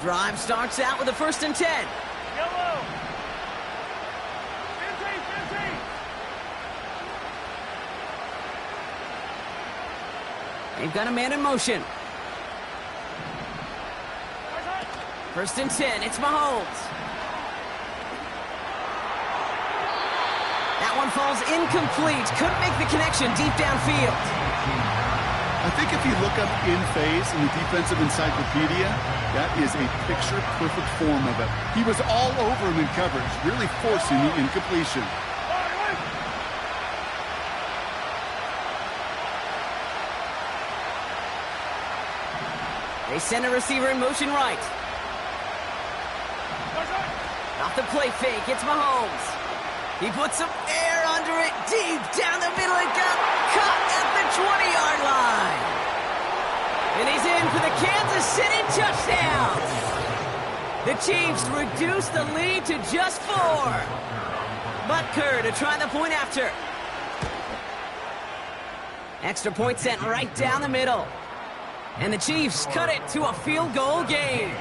Drive starts out with a 1st and 10. Yellow. 15. They've got a man in motion. 1st and 10. It's Mahomes. That one falls incomplete. Couldn't make the connection deep downfield. I think if you look up in phase in the defensive encyclopedia, that is a picture-perfect form of it. He was all over him in coverage, really forcing the incompletion. They send a receiver in motion right. Off the play fake, it's Mahomes. He puts some air under it, deep down the middle. It got caught at the 20-yard line. And he's in for the Kansas City touchdown. The Chiefs reduce the lead to just 4. Butker to try the point after. Extra point sent right down the middle. And the Chiefs cut it to a field goal game.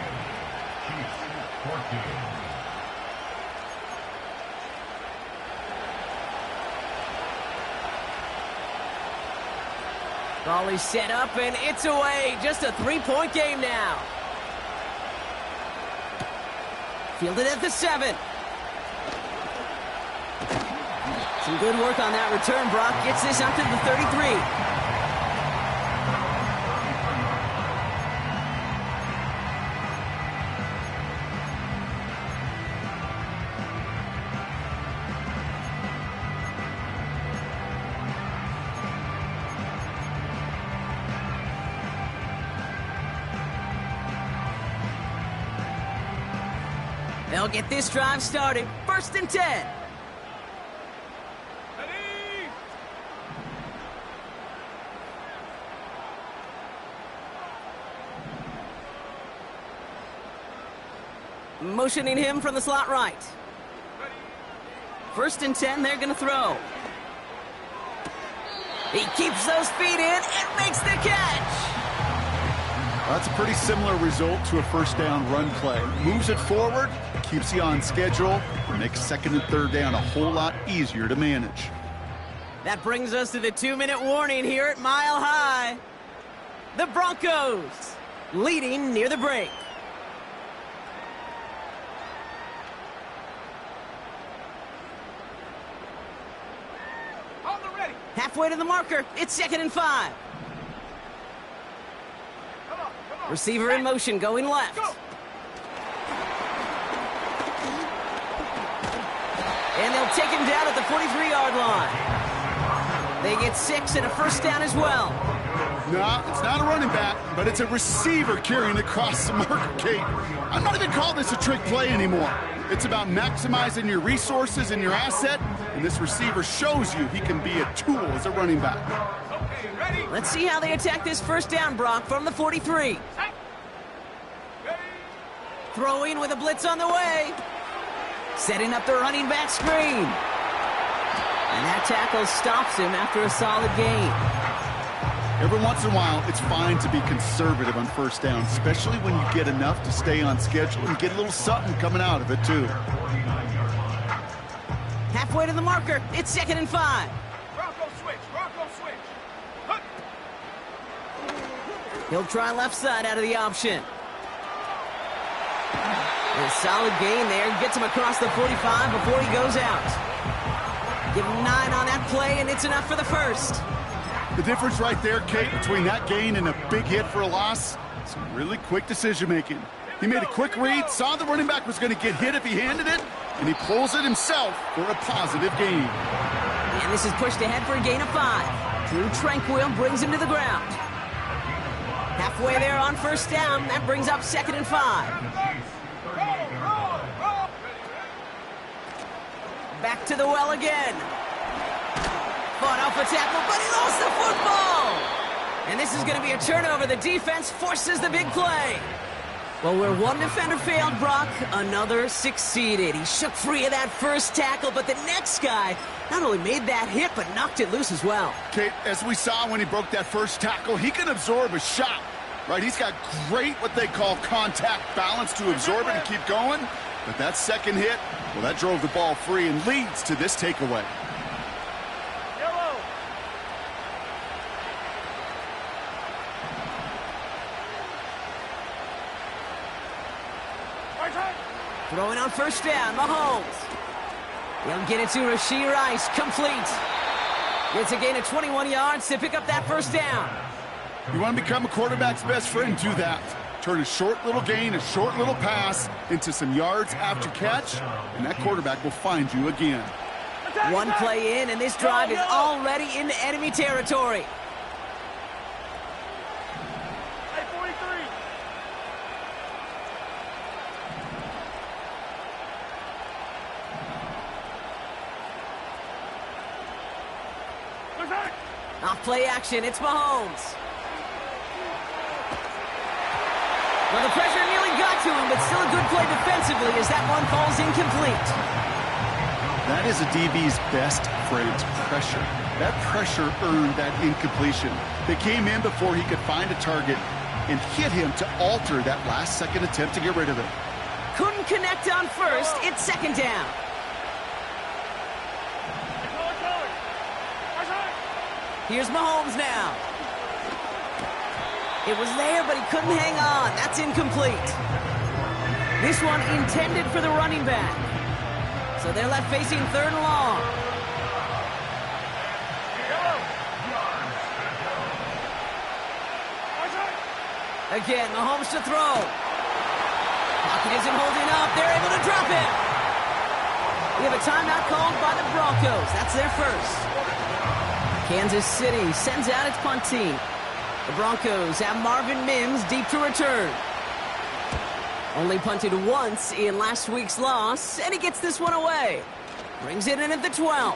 Ball is set up, and it's away. Just a 3-point game now. Fielded at the 7. Some good work on that return. Brock gets this up to the 33. They'll get this drive started. 1st and 10. Motioning him from the slot right. 1st and 10, they're going to throw. He keeps those feet in and makes the catch. That's a pretty similar result to a 1st down run play. Moves it forward, keeps you on schedule, makes 2nd and 3rd down a whole lot easier to manage. That brings us to the 2-minute warning here at Mile High. The Broncos leading near the break. On the ready. Halfway to the marker. It's 2nd and 5. Come on. Receiver in motion, going left. Go. And they'll take him down at the 43-yard line. They get 6 and a 1st down as well. No, it's not a running back, but it's a receiver carrying across the marker, Kate. I'm not even calling this a trick play anymore. It's about maximizing your resources and your asset, and this receiver shows you he can be a tool as a running back. Okay, ready. Let's see how they attack this 1st down, Brock, from the 43. Set. Ready. Throwing with a blitz on the way. Setting up the running back screen. And that tackle stops him after a solid gain. Every once in a while, it's fine to be conservative on 1st down, especially when you get enough to stay on schedule and get a little something coming out of it, too. Halfway to the marker. It's 2nd and 5. Bronco switch. Huck. He'll try left side out of the option. And a solid gain there. Gets him across the 45 before he goes out. Give him 9 on that play, and it's enough for the 1st. The difference right there, Kate, between that gain and a big hit for a loss, some really quick decision-making. He made a quick read, saw the running back was going to get hit if he handed it, and he pulls it himself for a positive gain. And this is pushed ahead for a gain of 5. Drew Tranquill brings him to the ground. Halfway there on 1st down. That brings up 2nd and 5. Back to the well again. Fought off a tackle, but he lost the football. And this is going to be a turnover. The defense forces the big play. Well, where one defender failed, Brock, another succeeded. He shook free of that 1st tackle, but the next guy not only made that hit, but knocked it loose as well. Kate, as we saw when he broke that 1st tackle, he can absorb a shot. Right, he's got great what they call contact balance to absorb it and keep going. But that second hit, well, that drove the ball free and leads to this takeaway. Yellow. Right side. Throwing on first down, Mahomes. He'll get it to Rashee Rice, complete. Gets a gain of 21 yards to pick up that first down. You want to become a quarterback's best friend, do that. Turn a short little gain, a short little pass into some yards after catch, and that quarterback will find you again. One play in, and this drive is already into enemy territory. Hey, 43. Left side. Off play action, it's Mahomes. Well, the pressure nearly got to him, but still a good play defensively as that one falls incomplete. That is a DB's best phrase, pressure. That pressure earned that incompletion. They came in before he could find a target and hit him to alter that last-second attempt to get rid of it. Couldn't connect on first, it's second down. Here's Mahomes now. It was there, but he couldn't hang on. That's incomplete. This one intended for the running back. So they're left facing third and long. Again, Mahomes to throw. Pocket isn't holding up. They're able to drop it. We have a timeout called by the Broncos. That's their first. Kansas City sends out its punt team. The Broncos have Marvin Mims deep to return. Only punted once in last week's loss, and he gets this one away. Brings it in at the 12.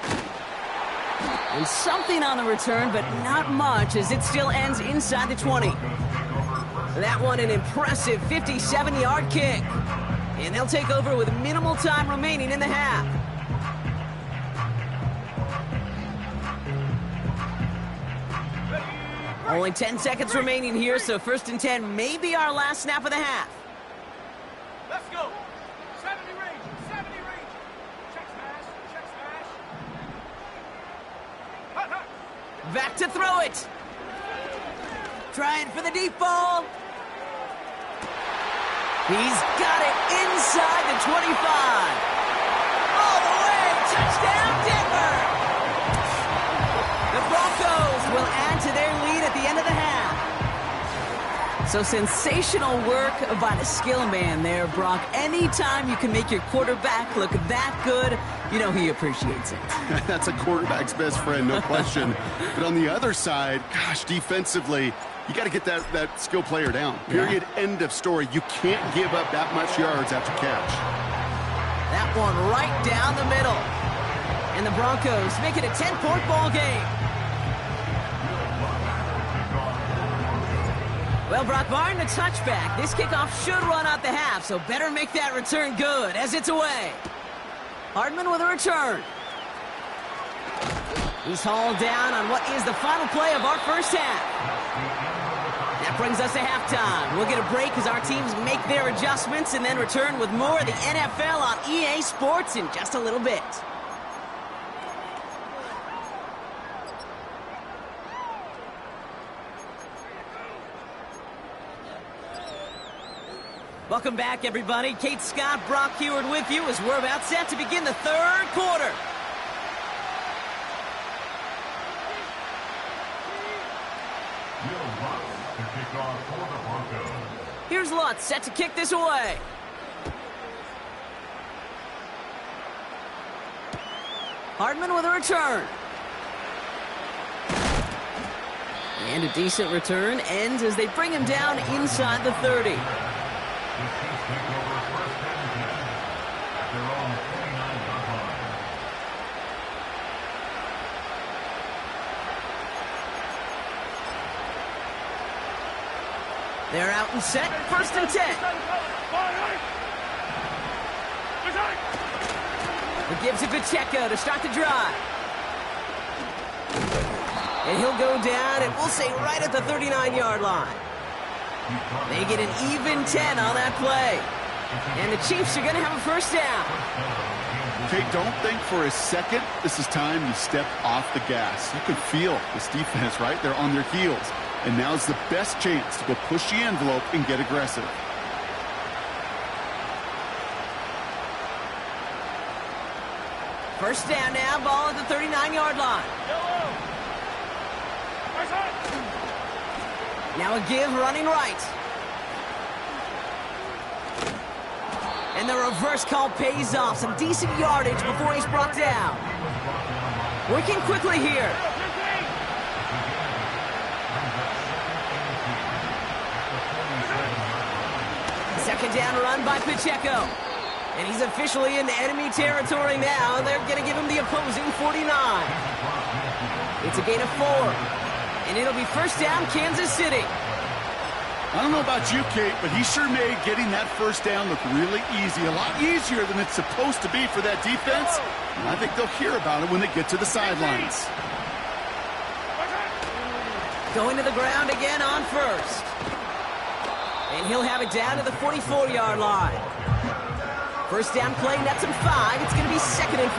And something on the return, but not much, as it still ends inside the 20. That one an impressive 57-yard kick. And they'll take over with minimal time remaining in the half. Only 10 seconds remaining here, so first and 10 may be our last snap of the half. Let's go. 70 range. 70 range. Check smash. Check smash. Hut, hut. Back to throw it. Trying for the deep ball. He's got it inside the 25. All the way. Touchdown, Denver. The Broncos will add to their lead at the end of the half. So sensational work by the skill man there, Brock. Anytime you can make your quarterback look that good, you know he appreciates it. That's a quarterback's best friend, no question. But on the other side, gosh, defensively, you got to get that skill player down. Period. Yeah. End of story. You can't give up that much yards after catch. That one right down the middle. And the Broncos make it a 10-point ball game. Well, Brock, barring the touchback, this kickoff should run out the half, so better make that return good as it's away. Hardman with a return. He's hauled down on what is the final play of our first half. That brings us to halftime. We'll get a break as our teams make their adjustments and then return with more of the NFL on EA Sports in just a little bit. Welcome back, everybody. Kate Scott, Brock Huard with you as we're about set to begin the third quarter. Here's Lutz set to kick this away. Hardman with a return. And a decent return ends as they bring him down inside the 30. They're out and set, first and 10. He gives it to Pacheco to start the drive. And he'll go down, and we'll say right at the 39-yard line. They get an even 10 on that play. And the Chiefs are going to have a first down. Okay, don't think for a second this is time you step off the gas. You can feel this defense, right? They're on their heels. And now's the best chance to go push the envelope and get aggressive. First down now, ball at the 39-yard line. Now a give running right. And the reverse call pays off. Some decent yardage before he's brought down. Working quickly here. Second down run by Pacheco. And he's officially in enemy territory now. They're going to give him the opposing 49. It's a gain of 4. And it'll be first down, Kansas City. I don't know about you, Kate, but he sure made getting that first down look really easy. A lot easier than it's supposed to be for that defense. And I think they'll hear about it when they get to the sidelines. Going to the ground again on first. And he'll have it down to the 44-yard line. First down play, nets him 5. It's going to be second and 5.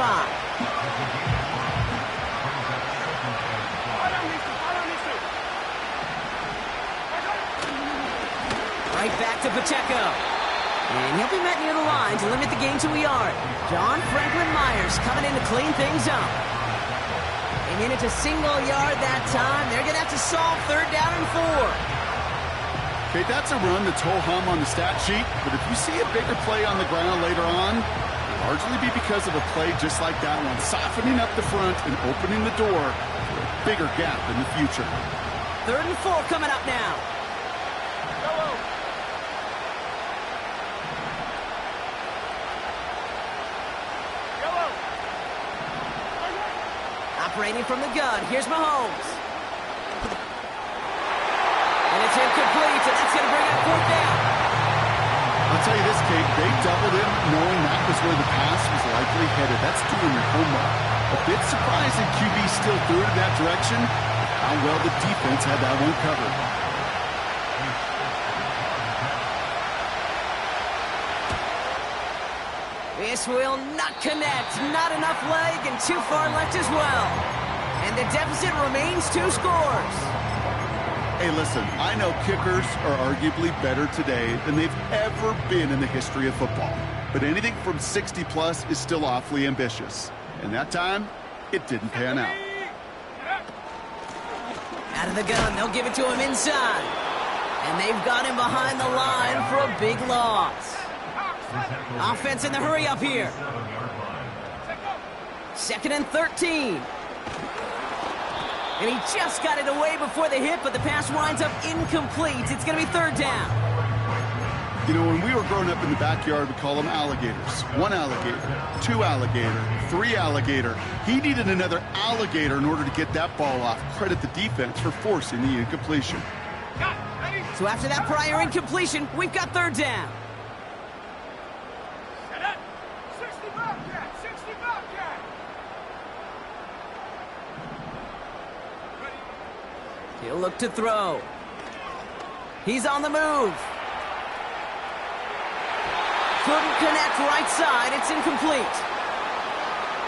Right back to Pacheco. And he'll be met near the line to limit the gain to a yard. John Franklin Myers coming in to clean things up. And in it's a single yard that time. They're going to have to solve third down and 4. Okay, that's a run that's ho-hum on the stat sheet, but if you see a bigger play on the ground later on, it'll largely be because of a play just like that one, softening up the front and opening the door for a bigger gap in the future. Third and 4 coming up now. Operating from the gun, here's Mahomes. And it's incomplete, and that's going to bring up fourth down. I'll tell you this, Kate, they doubled him knowing that was where the pass was likely headed. That's doing your homework. A bit surprising QB still threw it in that direction. How well the defense had that one covered. This will not connect. Not enough leg and too far left as well. And the deficit remains 2 scores. Hey, listen, I know kickers are arguably better today than they've ever been in the history of football. But anything from 60-plus is still awfully ambitious. And that time, it didn't pan out. Out of the gun, they'll give it to him inside. And they've got him behind the line for a big loss. Offense in the hurry up here. Second and 13. And he just got it away before the hit, but the pass winds up incomplete. It's going to be third down. You know, when we were growing up in the backyard, we call them alligators. 1 alligator, 2 alligator, 3 alligator. He needed another alligator in order to get that ball off. Credit the defense for forcing the incompletion. So after that prior incompletion, we've got third down. He'll look to throw. He's on the move. Couldn't connect right side. It's incomplete.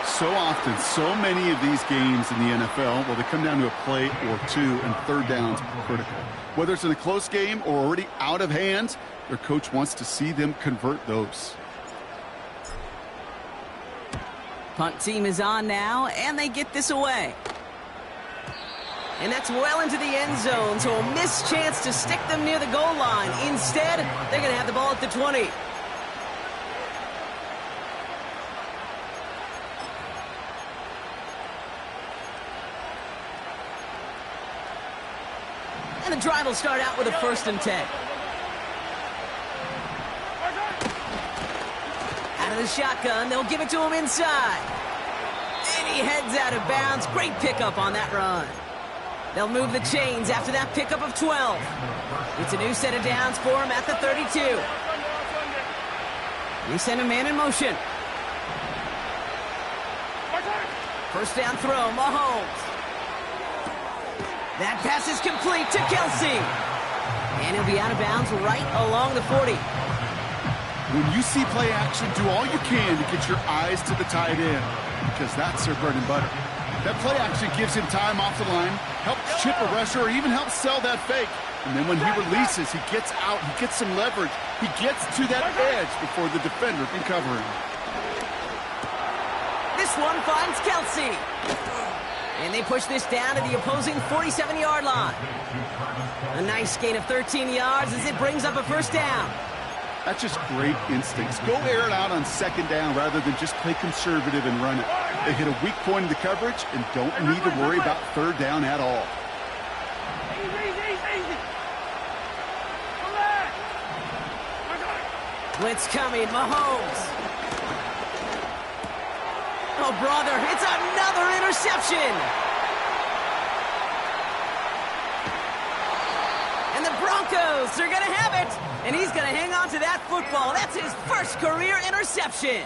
So often, so many of these games in the NFL, well, they come down to a play or 2, and third downs are critical. Whether it's in a close game or already out of hand, their coach wants to see them convert those. Punt team is on now, and they get this away. And that's well into the end zone, so a missed chance to stick them near the goal line. Instead, they're going to have the ball at the 20. And the drive will start out with a first and 10. Out of the shotgun, they'll give it to him inside. And he heads out of bounds. Great pickup on that run. They'll move the chains after that pickup of 12. It's a new set of downs for him at the 32. They send a man in motion. First down throw, Mahomes. That pass is complete to Kelsey. And he'll be out of bounds right along the 40. When you see play action, do all you can to get your eyes to the tight end, because that's their bread and butter. That play action gives him time off the line, helps chip a rusher, or even helps sell that fake. And then when he releases, he gets out, he gets some leverage. He gets to that edge before the defender can cover him. This one finds Kelsey. And they push this down to the opposing 47-yard line. A nice gain of 13 yards as it brings up a first down. That's just great instincts. Go air it out on second down rather than just play conservative and run it. They hit a weak point in the coverage and don't need to worry about third down at all. Easy. Blitz coming, Mahomes. Oh, brother, it's another interception. And the Broncos are going to have it. And he's going to hang on to that football. That's his first career interception.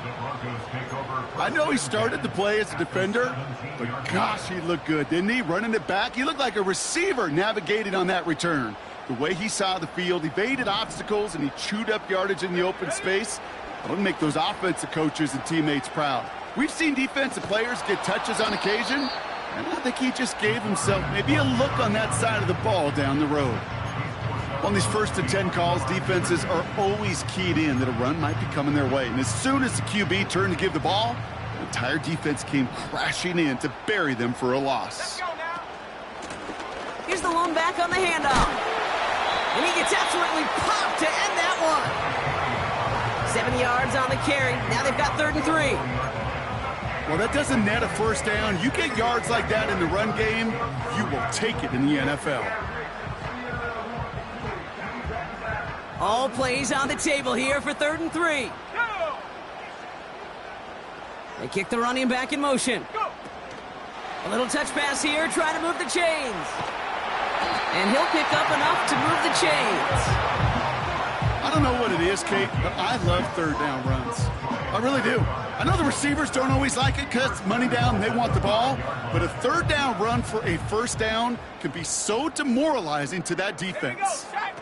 I know he started the play as a defender, but gosh, he looked good, didn't he? Running it back, he looked like a receiver navigating on that return. The way he saw the field, evaded obstacles, and he chewed up yardage in the open space. That'll make those offensive coaches and teammates proud. We've seen defensive players get touches on occasion, and I think he just gave himself maybe a look on that side of the ball down the road. On these 1st and 10 calls, defenses are always keyed in that a run might be coming their way. And as soon as the QB turned to give the ball, the entire defense came crashing in to bury them for a loss. Let's go now. Here's the lone back on the handoff. And he gets absolutely popped to end that one. 7 yards on the carry. Now they've got 3rd and 3. Well, that doesn't net a first down. You get yards like that in the run game, you will take it in the NFL. All plays on the table here for 3rd and 3. Go. They kick the running back in motion. Go. A little touch pass here, trying to move the chains. And he'll pick up enough to move the chains. I don't know what it is, Kate, but I love third down runs. I really do. I know the receivers don't always like it because money down, they want the ball. But a third down run for a first down can be so demoralizing to that Here we go. defense. Check.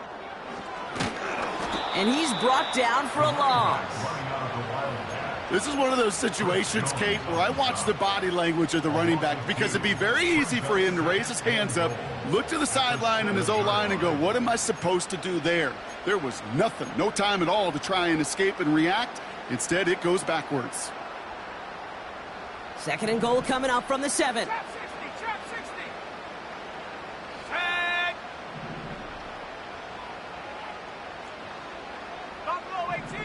And he's brought down for a loss. This is one of those situations, Kate, where I watch the body language of the running back because it'd be very easy for him to raise his hands up, look to the sideline in his O-line and go, what am I supposed to do there? There was nothing, no time at all to try and escape and react. Instead, it goes backwards. 2nd and goal coming up from the 7. Trap 60. Tag. Buffalo 18.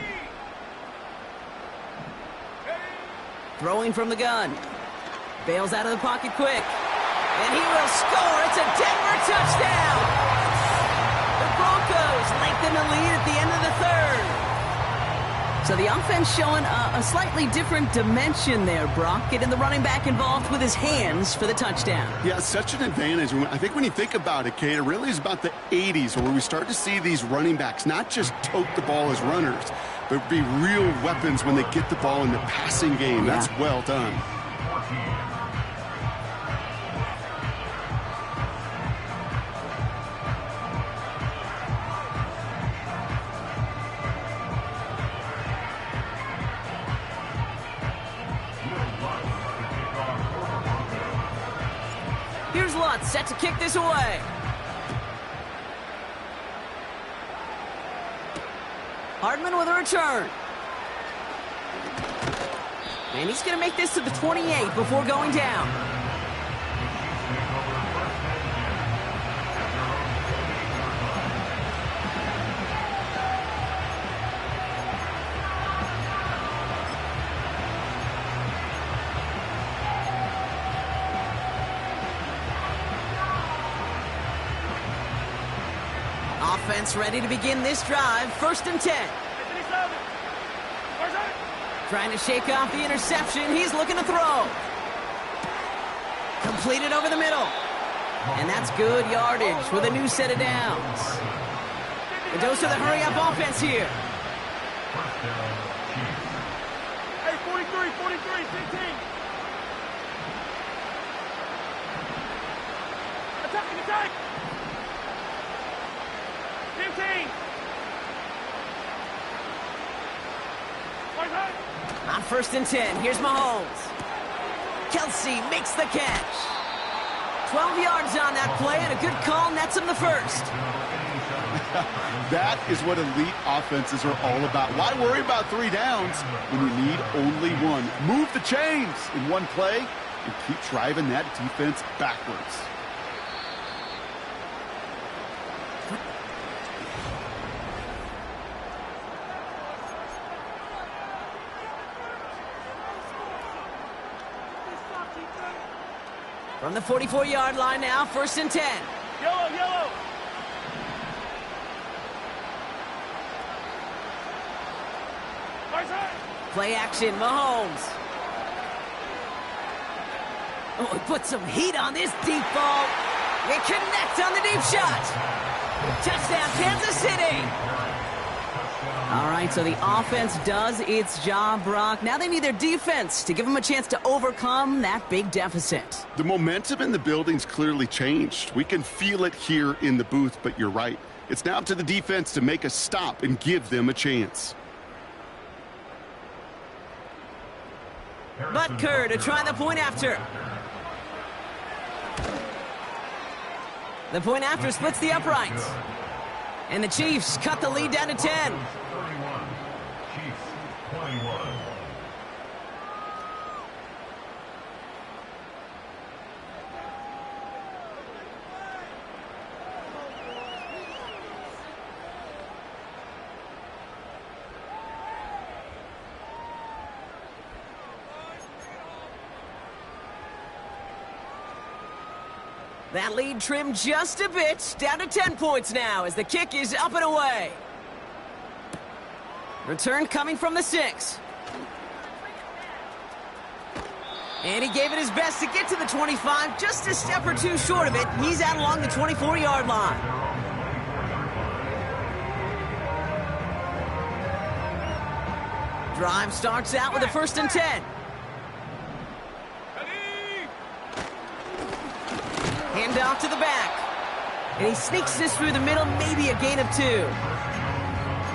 Throwing from the gun. Bails out of the pocket quick. And he will score. It's a Denver touchdown. The Broncos lengthen the lead at the end of the 3rd. So the offense showing a slightly different dimension there, Brock. Getting the running back involved with his hands for the touchdoam. Yeah, such an advantage. I think when you think about it, Kate, it really is about the 80s where we start to see these running backs not just tote the ball as runners, but be real weapons when they get the ball in the passing game. Yeah. That's well done. Here's Lutz set to kick this away. Hardman with a return. And he's going to make this to the 28 before going down. Offense ready to begin this drive. 1st and 10. Trying to shake off the interception. He's looking to throw. Completed over the middle. And that's good yardage with a new set of downs. It goes to the hurry-up offense here. Hey, 43, 15. Attack. On 1st and 10, here's Mahomes. Kelsey makes the catch. 12 yards on that play, and a good call nets him the first. That is what elite offenses are all about. Why worry about 3 downs when you need only one? Move the chains in one play and keep driving that defense backwards. From the 44-yard line now, 1st and 10. Yellow, yellow. Play action, Mahomes. Oh, he put some heat on this deep ball. They connect on the deep shot. Touchdown, Kansas City. All right, so the offense does its job, Brock. Now they need their defense to give them a chance to overcome that big deficit. The momentum in the building's clearly changed. We can feel it here in the booth, but you're right. It's now up to the defense to make a stop and give them a chance. Butker to try the point after. The point after splits the uprights. And the Chiefs cut the lead down to 10. That lead trimmed just a bit, down to 10 points now as the kick is up and away. Return coming from the 6. And he gave it his best to get to the 25, just a step or two short of it. He's out along the 24-yard line. Drive starts out with a 1st and 10. Hand off to the back. And he sneaks this through the middle, maybe a gain of 2.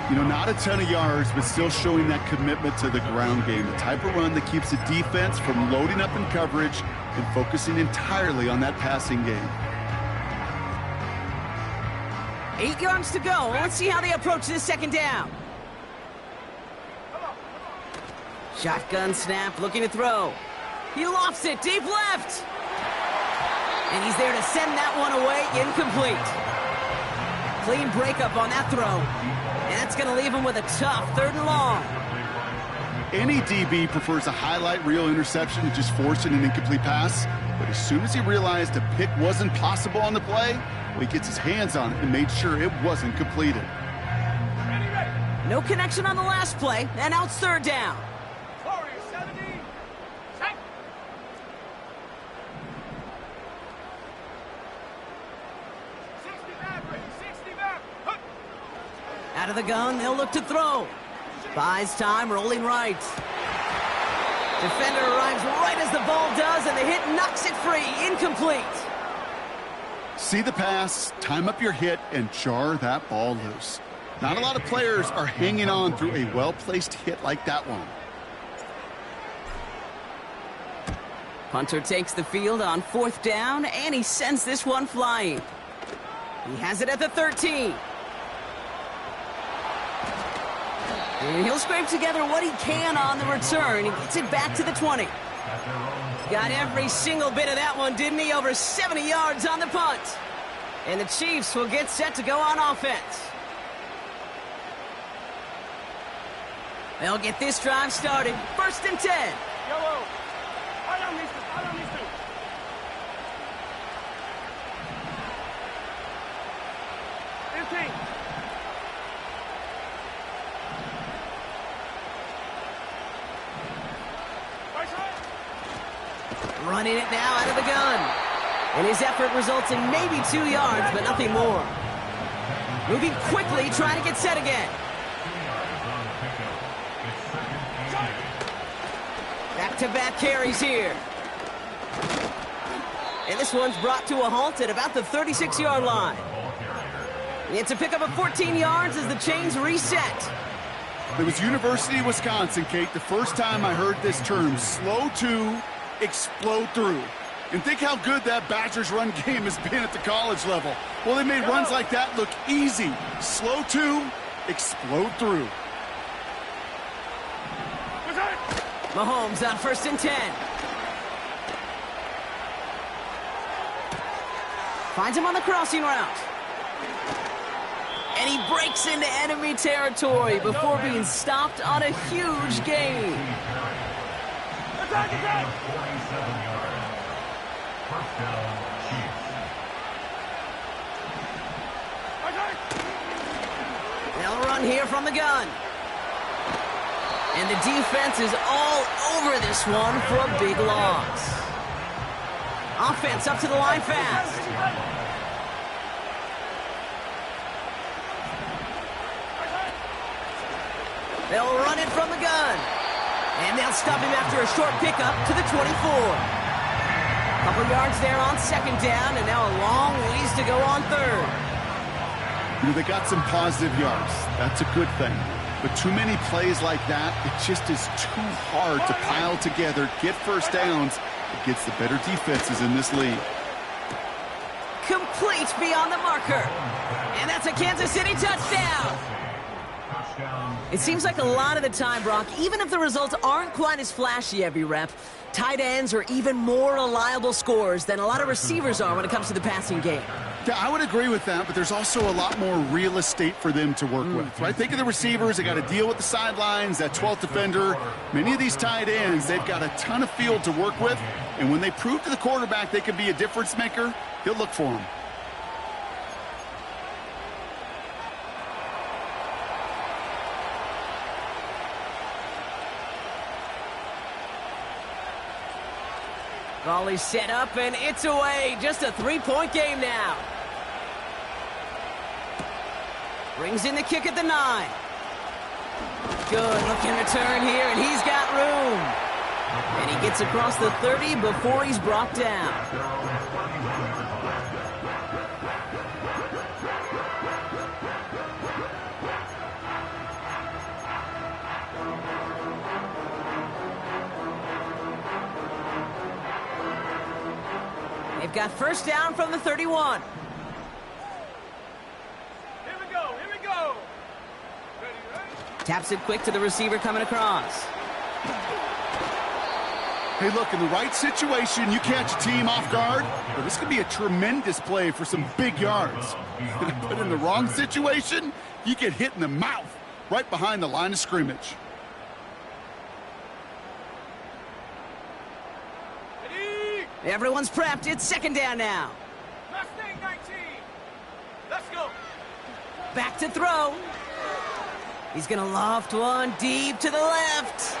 You know, not a ton of yards, but still showing that commitment to the ground game. The type of run that keeps the defense from loading up in coverage and focusing entirely on that passing game. 8 yards to go. Let's see how they approach this 2nd down. Shotgun snap, looking to throw. He lofts it, deep left. And he's there to send that one away, incomplete. Clean breakup on that throw. And that's going to leave him with a tough 3rd and long. Any DB prefers a highlight reel interception to just forcing an incomplete pass. But as soon as he realized a pick wasn't possible on the play, well, he gets his hands on it and made sure it wasn't completed. No connection on the last play, and now it's 3rd down. Out of the gun, they'll look to throw. Buys time, rolling right. Defender arrives right as the ball does, and the hit knocks it free. Incomplete. See the pass, time up your hit, and jar that ball loose. Not a lot of players are hanging on through a well-placed hit like that one. Punter takes the field on 4th down, and he sends this one flying. He has it at the 13. And he'll scrape together what he can on the return. He gets it back to the 20. Got every single bit of that one, didn't he? Over 70 yards on the punt. And the Chiefs will get set to go on offense. They'll get this drive started. 1st and 10. Yellow. I don't need to. 15. Running it now out of the gun. And his effort results in maybe 2 yards, but nothing more. Moving quickly, trying to get set again. Back-to-back carries here. And this one's brought to a halt at about the 36-yard line. It's a pickup of 14 yards as the chains reset. It was University of Wisconsin, Kate, the first time I heard this term, slow to explode through. And think how good that Badgers run game has been at the college level. Well, they made runs like that look easy. Slow to explode through. Mahomes on 1st and 10. Finds him on the crossing route. And he breaks into enemy territory before being stopped on a huge gain. Attack, attack! They'll run here from the gun. And the defense is all over this one for a big loss. Offense up to the line fast. They'll run it from the gun. And they'll stop him after a short pickup to the 24. Couple yards there on 2nd down, and now a long ways to go on 3rd. You know, they got some positive yards. That's a good thing. But too many plays like that, it just is too hard to pile together, get first downs against the better defenses in this league. Complete beyond the marker. And that's a Kansas City touchdown. It seems like a lot of the time, Brock, even if the results aren't quite as flashy every rep, tight ends are even more reliable scorers than a lot of receivers are when it comes to the passing game. Yeah, I would agree with that, but there's also a lot more real estate for them to work with, right? Think of the receivers. They got to deal with the sidelines, that 12th defender. Many of these tight ends, they've got a ton of field to work with, and when they prove to the quarterback they can be a difference maker, he'll look for them. Volley set up, and it's away. Just a 3-point game now. Brings in the kick at the 9. Good looking return here, and he's got room. And he gets across the 30 before he's brought down. They've got 1st down from the 31. Here we go, here we go! Ready, ready? Taps it quick to the receiver coming across. Hey, look, in the right situation, you catch a team off guard, but this could be a tremendous play for some big yards. But in the wrong situation, you get hit in the mouth right behind the line of scrimmage. Everyone's prepped. It's 2nd down now. Mustang 19. Let's go. Back to throw. He's going to loft one deep to the left.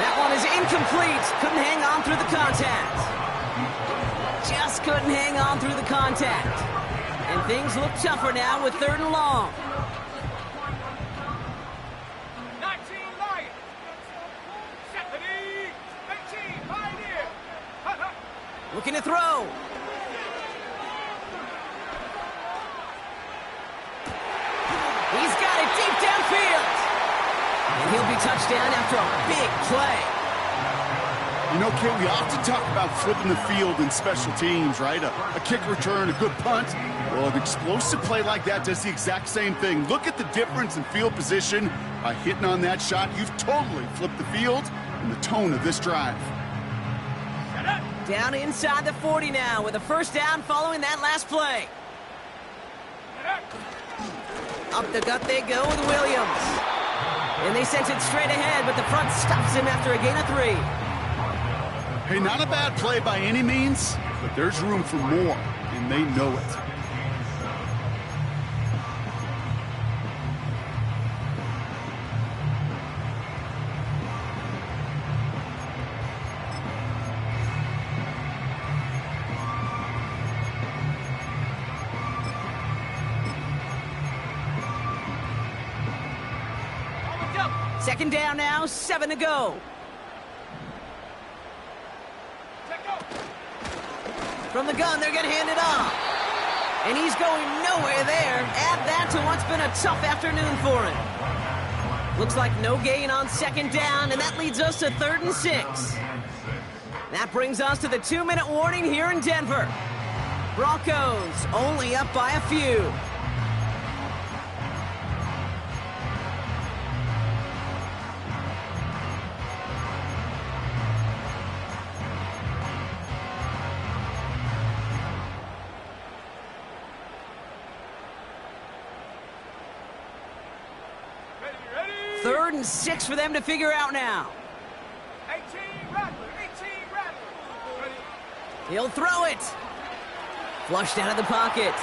That one is incomplete. Couldn't hang on through the contact. Just couldn't hang on through the contact. And things look tougher now with 3rd and long. 19 Lions. 70. 18 Pioneer. Looking to throw. He's got it deep downfield. And he'll be touchdown after a big play. You know, Kate, we often talk about flipping the field in special teams, right? A kick return, a good punt. Well, an explosive play like that does the exact same thing. Look at the difference in field position. By hitting on that shot, you've totally flipped the field and the tone of this drive. Down inside the 40 now with a 1st down following that last play. Up the gut they go with Williams. And they sent it straight ahead, but the front stops him after a gain of 3. Hey, not a bad play by any means, but there's room for more, and they know it. Second down now, 7 to go. From the gun, they're going to hand it off. And he's going nowhere there. Add that to what's been a tough afternoon for him. Looks like no gain on second down, and that leads us to 3rd and 6. That brings us to the 2-minute warning here in Denver. Broncos only up by a few. Ready. 3rd and 6 for them to figure out now. 18 Rattler. 18 Rattler. Ready. He'll throw it. Flushed out of the pocket.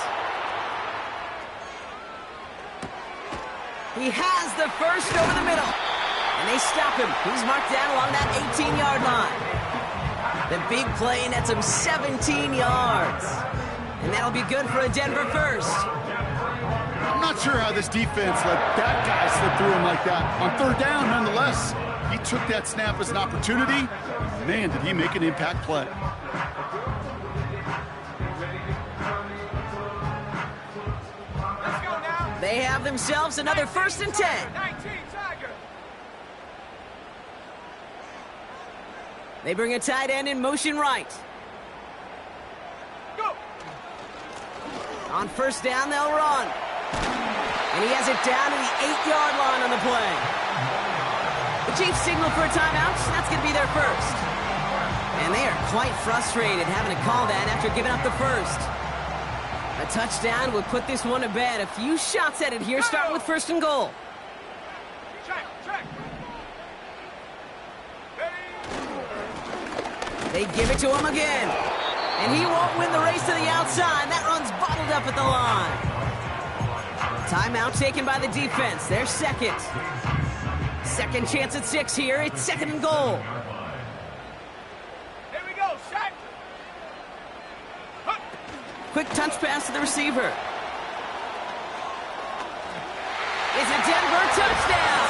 He has the first over the middle. And they stop him. He's marked down along that 18-yard line. The big play nets him 17 yards. And that'll be good for a Denver first. I'm not sure how this defense let that guy slip through him like that. On 3rd down, nonetheless, he took that snap as an opportunity. Man, did he make an impact play. Let's go now. They have themselves another 1st and 10. 19 Tiger. They bring a tight end in motion right. Go. On 1st down, they'll run. And he has it down to the 8-yard line on the play. The Chiefs signal for a timeout, so that's going to be their first. And they are quite frustrated having to call that after giving up the first. A touchdown would put this one to bed. A few shots at it here, starting with 1st and goal. Check. Ready. They give it to him again. And he won't win the race to the outside. That run's bottled up at the line. Timeout taken by the defense. Their second. Second chance at 6 here. It's 2nd and goal. Here we go. Set. Hup. Quick touch pass to the receiver. It's a Denver touchdown.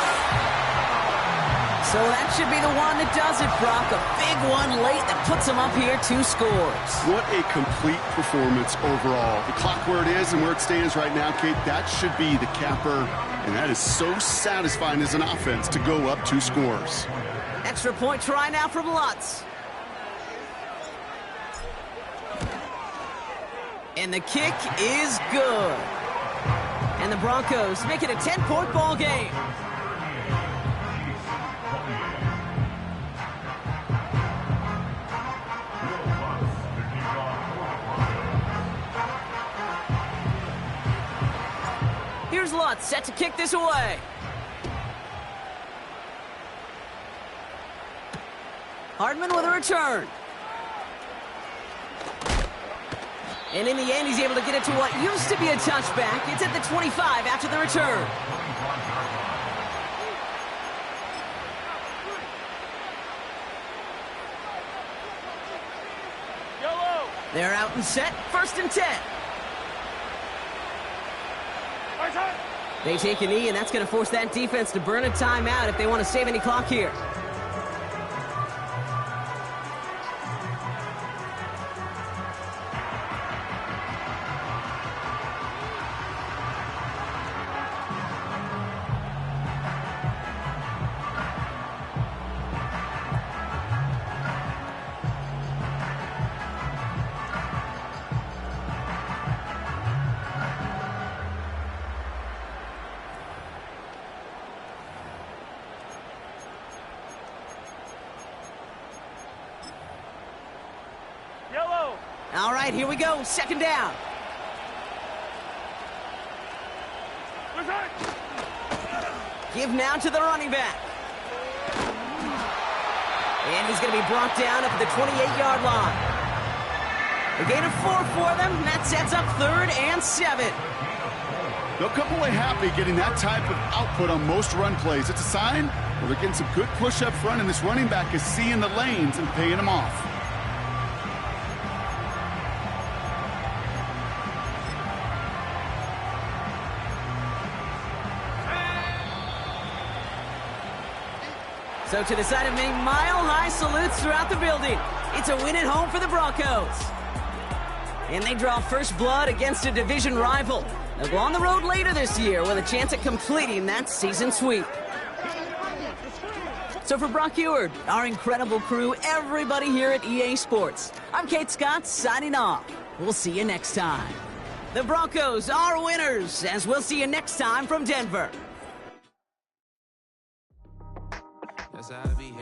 So that should be the one that does it, Brock. A big one late that puts them up here 2 scores. What a complete performance overall. The clock where it is and where it stands right now, Kate, that should be the capper. And that is so satisfying as an offense to go up 2 scores. Extra point try now from Lutz. And the kick is good. And the Broncos make it a 10-point ball game. Here's Lutz set to kick this away. Hardman with a return. And in the end, he's able to get it to what used to be a touchback. It's at the 25 after the return. Yellow. They're out and set. 1st and 10. Right side. They take a knee, and that's going to force that defense to burn a timeout if they want to save any clock here. Yellow. All right, here we go. 2nd down. Right side. Give now to the running back. And he's going to be brought down up at the 28-yard line. A gain of 4 for them, and that sets up 3rd and 7. They'll come away happy getting that type of output on most run plays. It's a sign where they're getting some good push up front, and this running back is seeing the lanes and paying them off. So to the side of me, mile-high salutes throughout the building. It's a win at home for the Broncos. And they draw first blood against a division rival. They'll go on the road later this year with a chance at completing that season sweep. So for Brock Eward, our incredible crew, everybody here at EA Sports, I'm Kate Scott signing off. We'll see you next time. The Broncos are winners, as we'll see you next time from Denver.